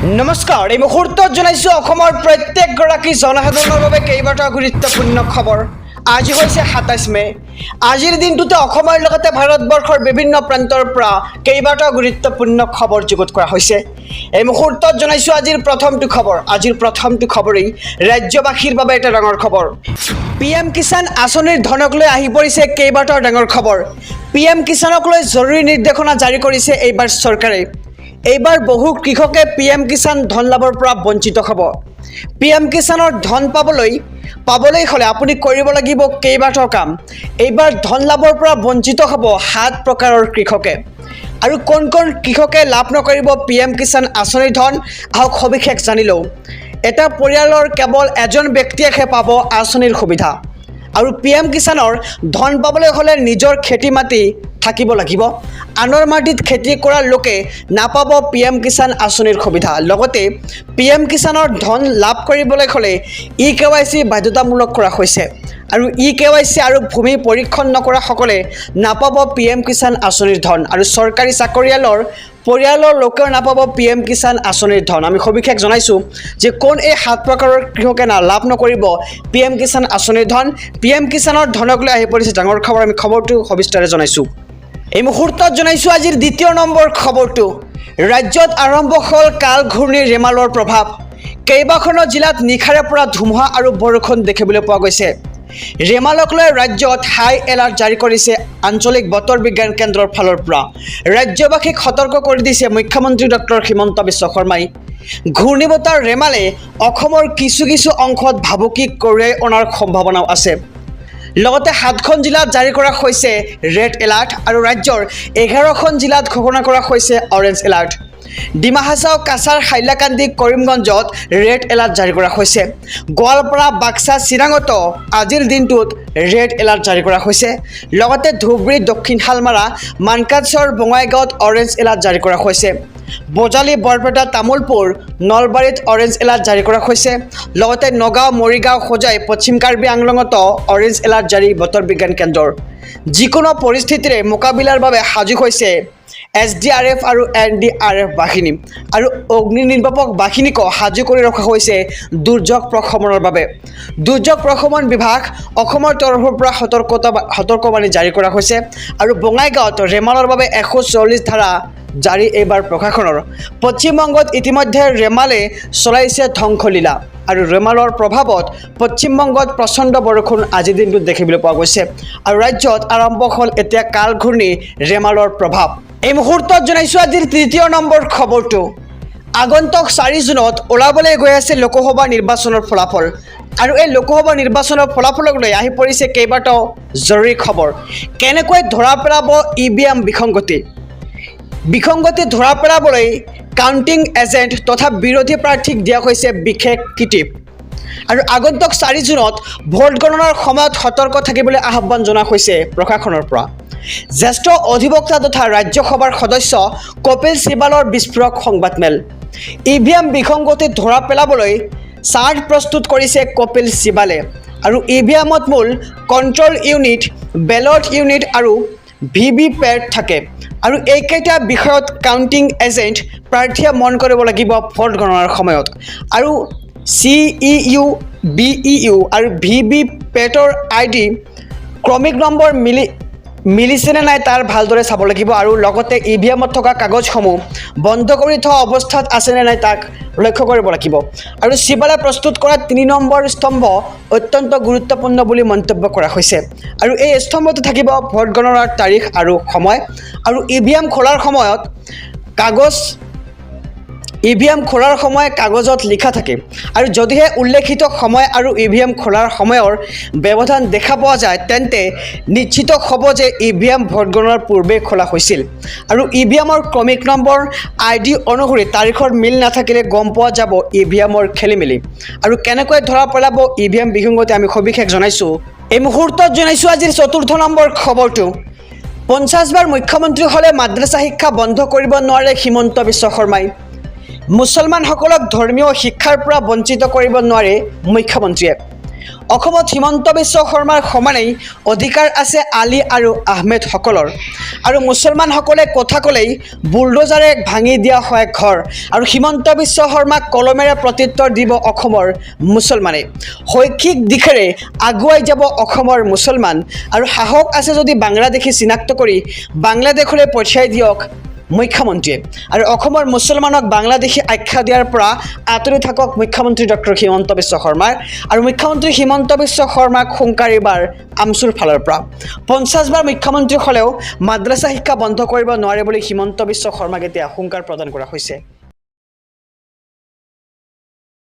নমস্কাৰ এই মুহূৰ্তত জনাইছো অসমৰ প্ৰত্যেকগৰাকী জনসাধাৰণৰ বাবে কেইবাটাও গুৰুত্বপূৰ্ণ খবৰ। আজি হৈছে ২৭ মে। আজিৰ দিনটোতে অসমৰ লগতে ভাৰতবৰ্ষৰ বিভিন্ন প্ৰান্তৰ পৰা কেইবাটাও গুৰুত্বপূৰ্ণ খবৰ যুগুত কৰা হৈছে। এই মুহূৰ্তত জনাইছো আজিৰ প্ৰথমটো খবৰেই ৰাজ্যবাসীৰ বাবে এটা ডাঙৰ খবৰ। PM কিষাণ আঁচনিৰ ধনক লৈ আহি পৰিছে কেইবাটাও ডাঙৰ খবৰ। PM কিষাণক লৈ জৰুৰী নিৰ্দেশনা জাৰি কৰিছে এইবাৰ চৰকাৰে। এইবাৰ বহু কৃষকে PM কিষাণ ধন লাভৰ পৰা বঞ্চিত হ'ব। PM কিষাণৰ ধন পাবলৈ হ'লে আপুনি কৰিব লাগিব কেইবাটাও কাম। এইবাৰ ধন লাভৰ পৰা বঞ্চিত হ'ব 7 প্ৰকাৰৰ কৃষকে। আৰু কোন কৃষকে লাভ নকৰিব PM কিষাণ আঁচনিৰ ধন, আহক সবিশেষ জানি লওঁ। এটা পৰিয়ালৰ কেৱল এজন ব্যক্তিয়েহে পাব আঁচনিৰ সুবিধা। আৰু PM কিষাণৰ ধন পাবলৈ হ'লে নিজৰ খেতি মাটি থাকিব লাগিব। আনৰ মাটিত খেতি কৰা লোকে নাপাব PM কিষাণ আঁচনিৰ সুবিধা। লগতে PM কিষাণৰ ধন লাভ কৰিবলৈ হ'লে eKYC বাধ্যতামূলক কৰা হৈছে। আৰু eKYC আৰু ভূমি পৰীক্ষণ নকৰাসকলে নাপাব PM কিষাণ আঁচনিৰ ধন। আৰু চৰকাৰী চাকৰিয়ালৰ পৰিয়ালৰ লোকেও নাপাব PM কিষাণ আঁচনিৰ ধন। আমি সবিশেষ জনাইছোঁ যে কোন এই 7 প্ৰকাৰৰ কৃষকে লাভ নকৰিব PM কিষাণ আঁচনিৰ ধন। PM কিষাণৰ ধনক লৈ আহি পৰিছে ডাঙৰ খবৰ। আমি খবৰটো সবিস্তাৰে জনাইছোঁ। এই মুহূৰ্তত জনাইছোঁ আজিৰ 2য় নম্বৰ খবৰটো। ৰাজ্যত আৰম্ভ হ'ল কাল ঘূৰ্ণী ৰেমালৰ প্ৰভাৱ। কেইবাখনো জিলাত নিশাৰে পৰা ধুমুহা আৰু বৰষুণ দেখিবলৈ পোৱা গৈছে। ৰেমালক লৈ ৰাজ্যত হাই এলাৰ্ট জাৰি কৰিছে আঞ্চলিক বতৰ বিজ্ঞান কেন্দ্ৰৰ ফালৰ পৰা। ৰাজ্যবাসীক সতৰ্ক কৰি দিছে মুখ্যমন্ত্ৰী ডক্টৰ হিমন্ত বিশ্ব শৰ্মাই। ঘূৰ্ণীবতাহ ৰেমালে অসমৰ কিছু অংশত ভাবুকি কঢ়িয়াই অনাৰ সম্ভাৱনাও আছে। লগতে 7খন জিলাত জাৰি কৰা হৈছে ৰেড এলাৰ্ট আৰু ৰাজ্যৰ 11খন জিলাত ঘোষণা কৰা হৈছে অৰেঞ্জ এলাৰ্ট। ডিমা হাছাও, কাছাৰ, হাইলাকান্দি, কৰিমগঞ্জত ৰেড এলাৰ্ট জাৰি কৰা হৈছে। গোৱালপাৰা, বাক্সা, চিৰাঙতো আজিৰ দিনটোত ৰেড এলাৰ্ট জাৰি কৰা হৈছে। লগতে ধুবুৰী, দক্ষিণ শালমাৰা, মানকাচৰ, বঙাইগাঁৱত অৰেঞ্জ এলাৰ্ট জাৰি কৰা হৈছে। বজালী, বৰপেটা, তামুলপুৰ, নলবাৰীত অৰেঞ্জ এলাৰ্ট জাৰি কৰা হৈছে। লগতে নগাঁও, মৰিগাঁও, হোজাই, পশ্চিম কাৰ্বি আংলঙতো অৰেঞ্জ এলাৰ্ট জাৰি বতৰ বিজ্ঞান কেন্দ্ৰৰ। যিকোনো পৰিস্থিতিৰে মোকাবিলাৰ বাবে সাজু হৈছে SDRF আৰু NDRF বাহিনী। আৰু অগ্নি নিৰ্বাপক বাহিনীকো সাজু কৰি ৰখা হৈছে দুৰ্যোগ প্ৰশমনৰ বাবে। দুৰ্যোগ প্ৰশমন বিভাগ অসমৰ তৰফৰ পৰা সতৰ্কবাণী জাৰি কৰা হৈছে। আৰু বঙাইগাঁৱত ৰেমালৰ বাবে 144 ধাৰা জাৰি এইবাৰ প্ৰশাসনৰ। পশ্চিমবংগত ইতিমধ্যে ৰেমালে চলাইছে ধ্বংসলীলা। আৰু ৰেমালৰ প্ৰভাৱত পশ্চিমবংগত প্ৰচণ্ড বৰষুণ আজিৰ দিনটোত দেখিবলৈ পোৱা গৈছে। আৰু ৰাজ্যত আৰম্ভ হ'ল এতিয়া কাল ঘূৰ্ণী ৰেমালৰ প্ৰভাৱ। এই মুহূৰ্তত জনাইছোঁ আজিৰ 3য় নম্বৰ খবৰটো। আগন্তুক 4 জুনত ওলাবলৈ গৈ আছে লোকসভা নিৰ্বাচনৰ ফলাফল। আৰু এই লোকসভা নিৰ্বাচনৰ ফলাফলক লৈ আহি পৰিছে কেইবাটাও জৰুৰী খবৰ। কেনেকৈ ধৰা পেলাব EVM বিসংগতি ধৰা পেলাবলৈ কাউণ্টিং এজেণ্ট তথা বিৰোধী প্ৰাৰ্থীক দিয়া হৈছে বিশেষ কিটিপ। আৰু আগন্তুক 4 জুনত ভোট গণনাৰ সময়ত সতৰ্ক থাকিবলৈ আহ্বান জনোৱা হৈছে প্ৰশাসনৰ পৰা। জ্যেষ্ঠ অধিবক্তা তথা ৰাজ্যসভাৰ সদস্য কপিল চিবালৰ বিস্ফোৰক সংবাদমেল। EVM বিসংগতি ধৰা পেলাবলৈ চাৰ্ট প্ৰস্তুত কৰিছে কপিল চিবালে। আৰু EVMত মূল কণ্ট্ৰল ইউনিট, বেলট ইউনিট আৰু VVPAT থাকে। আৰু এইকেইটা বিষয়ত কাউণ্টিং এজেণ্ট প্ৰাৰ্থীয়ে মন কৰিব লাগিব ভোট গণনাৰ সময়ত। আৰু CEU, BEU আৰু VVPATৰ ID ক্ৰমিক নম্বৰ মিলিছেনে নাই তাৰ ভালদৰে চাব লাগিব। আৰু লগতে EVMত থকা কাগজসমূহ বন্ধ কৰি থোৱা অৱস্থাত আছেনে নাই তাক লক্ষ্য কৰিব লাগিব। আৰু চিবালে প্ৰস্তুত কৰা 3 নম্বৰ স্তম্ভ অত্যন্ত গুৰুত্বপূৰ্ণ বুলি মন্তব্য কৰা হৈছে। আৰু এই স্তম্ভটো থাকিব ভোট গণনাৰ তাৰিখ আৰু সময়। আৰু EVM খোলাৰ সময় কাগজত লিখা থাকে। আৰু যদিহে উল্লেখিত সময় আৰু EVM খোলাৰ সময়ৰ ব্যৱধান দেখা পোৱা যায় তেন্তে নিশ্চিত হ'ব যে EVM ভোট গণনাৰ পূৰ্বে খোলা হৈছিল। আৰু EVMৰ ক্ৰমিক নম্বৰ ID অনুসৰি তাৰিখৰ মিল নাথাকিলে গম পোৱা যাব EVMৰ খেলিমেলি। আৰু কেনেকৈ ধৰা পেলাব EVM বিসংগতি আমি সবিশেষ জনাইছোঁ। এই মুহূৰ্তত জনাইছোঁ আজিৰ 4ৰ্থ নম্বৰ খবৰটো। 50 বাৰ মুখ্যমন্ত্ৰী হ'লে মাদ্ৰাছা শিক্ষা বন্ধ কৰিব নোৱাৰে হিমন্ত বিশ্ব শৰ্মাই। মুছলমানসকলক ধৰ্মীয় শিক্ষাৰ পৰা বঞ্চিত কৰিব নোৱাৰে মুখ্যমন্ত্ৰীয়ে। অসমত হিমন্ত বিশ্ব শৰ্মাৰ সমানেই অধিকাৰ আছে আলী আৰু আহমেদসকলৰ আৰু মুছলমানসকলে কথা ক'লেই বুলডোজাৰে ভাঙি দিয়া হয় ঘৰ আৰু হিমন্ত বিশ্ব শৰ্মাক কলমেৰে প্ৰত্যুত্তৰ দিব অসমৰ মুছলমানে শৈক্ষিক দিশেৰে আগুৱাই যাব অসমৰ মুছলমান আৰু সাহস আছে যদি বাংলাদেশী চিনাক্ত কৰি বাংলাদেশলৈ পঠিয়াই দিয়ক মুখ্যমন্ত্ৰীয়ে আৰু অসমৰ মুছলমানক বাংলাদেশী আখ্যা দিয়াৰ পৰা আঁতৰি থাকক মুখ্যমন্ত্ৰী ডক্টৰ হিমন্ত বিশ্ব শৰ্মাৰ আৰু মুখ্যমন্ত্ৰী হিমন্ত বিশ্ব শৰ্মাক হুংকাৰিবাৰ আমচুৰ ফালৰ পৰা 50 বাৰ মুখ্যমন্ত্ৰী হ'লেও মাদ্ৰাছা শিক্ষা বন্ধ কৰিব নোৱাৰে বুলি হিমন্ত বিশ্ব শৰ্মাক এতিয়া হুংকাৰ প্ৰদান কৰা হৈছে।